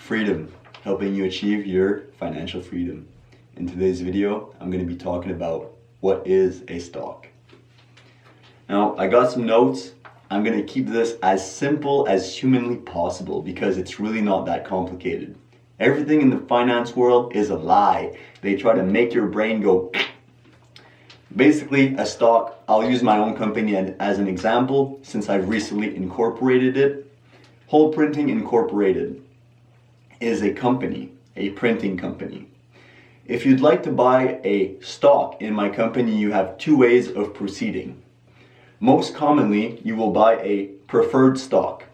freedom, helping you achieve your financial freedom. In today's video, I'm going to be talking about what is a stock. Now, I got some notes. I'm going to keep this as simple as humanly possible because it's really not that complicated. Everything in the finance world is a lie. They try to make your brain go. Basically, a stock, I'll use my own company as an example since I've recently incorporated it. Wholeprinting Incorporated is a company, a printing company. If you'd like to buy a stock in my company, you have two ways of proceeding. Most commonly, you will buy a preferred stock,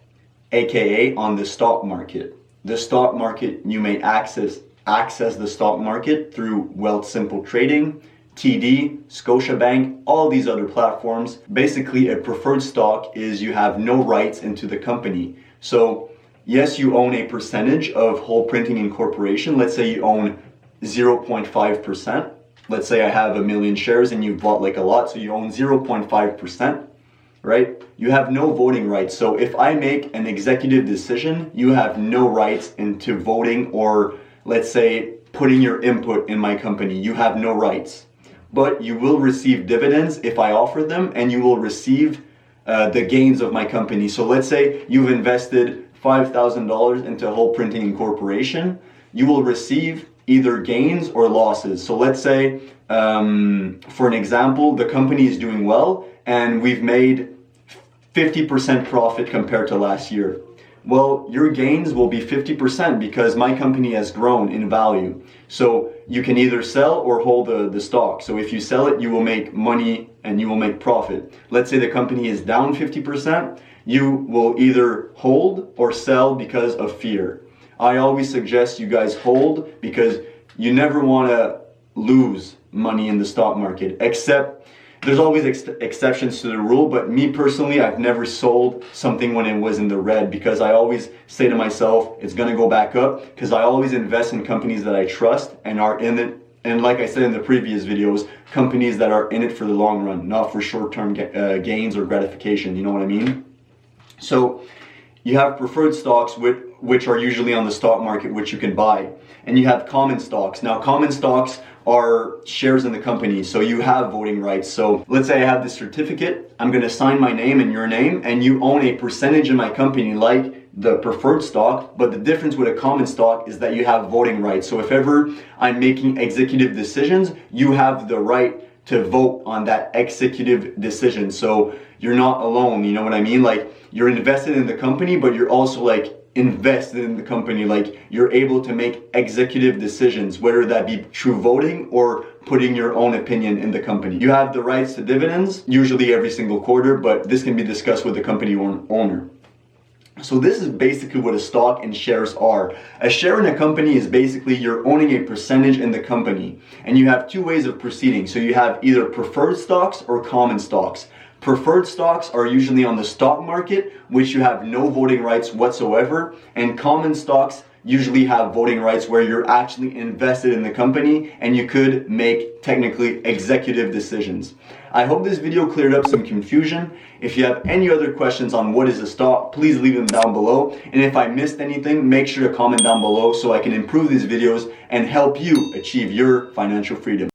aka on the stock market. The stock market, you may access the stock market through Wealthsimple Trading, TD, Scotiabank, all these other platforms. Basically, a preferred stock is you have no rights into the company. So yes, you own a percentage of Wholeprinting Incorporation. Let's say you own 0.5%. Let's say I have 1 million shares and you bought like a lot, so you own 0.5%, right? You have no voting rights. So if I make an executive decision, you have no rights into voting or let's say putting your input in my company. You have no rights. But you will receive dividends if I offer them, and you will receive the gains of my company. So let's say you've invested $5,000 into Wholeprinting Incorporation. You will receive either gains or losses. So let's say, for an example, the company is doing well and we've made 50% profit compared to last year. Well, your gains will be 50% because my company has grown in value. So you can either sell or hold the stock. So if you sell it, you will make money and you will make profit. Let's say the company is down 50%, you will either hold or sell because of fear. I always suggest you guys hold because you never want to lose money in the stock market, except there's always exceptions to the rule. But me personally, I've never sold something when it was in the red because I always say to myself, it's going to go back up, because I always invest in companies that I trust and are in it. And like I said in the previous videos, companies that are in it for the long run, not for short-term gains or gratification. You know what I mean? So you have preferred stocks which are usually on the stock market, which you can buy. And you have common stocks. Now, common stocks are shares in the company, so you have voting rights. So let's say I have this certificate, I'm going to sign my name and your name, and you own a percentage in my company like the preferred stock. But the difference with a common stock is that you have voting rights. So if ever I'm making executive decisions, you have the right to vote on that executive decision. So you're not alone, you know what I mean? Like, you're invested in the company, but you're also like invested in the company. Like, you're able to make executive decisions, whether that be through voting or putting your own opinion in the company. You have the rights to dividends, usually every single quarter, but this can be discussed with the company owner. So this is basically what a stock and shares are. A share in a company is basically you're owning a percentage in the company, and you have two ways of proceeding. So you have either preferred stocks or common stocks. Preferred stocks are usually on the stock market, which you have no voting rights whatsoever, and common stocks usually have voting rights where you're actually invested in the company and you could make technically executive decisions. I hope this video cleared up some confusion. If you have any other questions on what is a stock, please leave them down below. And if I missed anything, make sure to comment down below so I can improve these videos and help you achieve your financial freedom.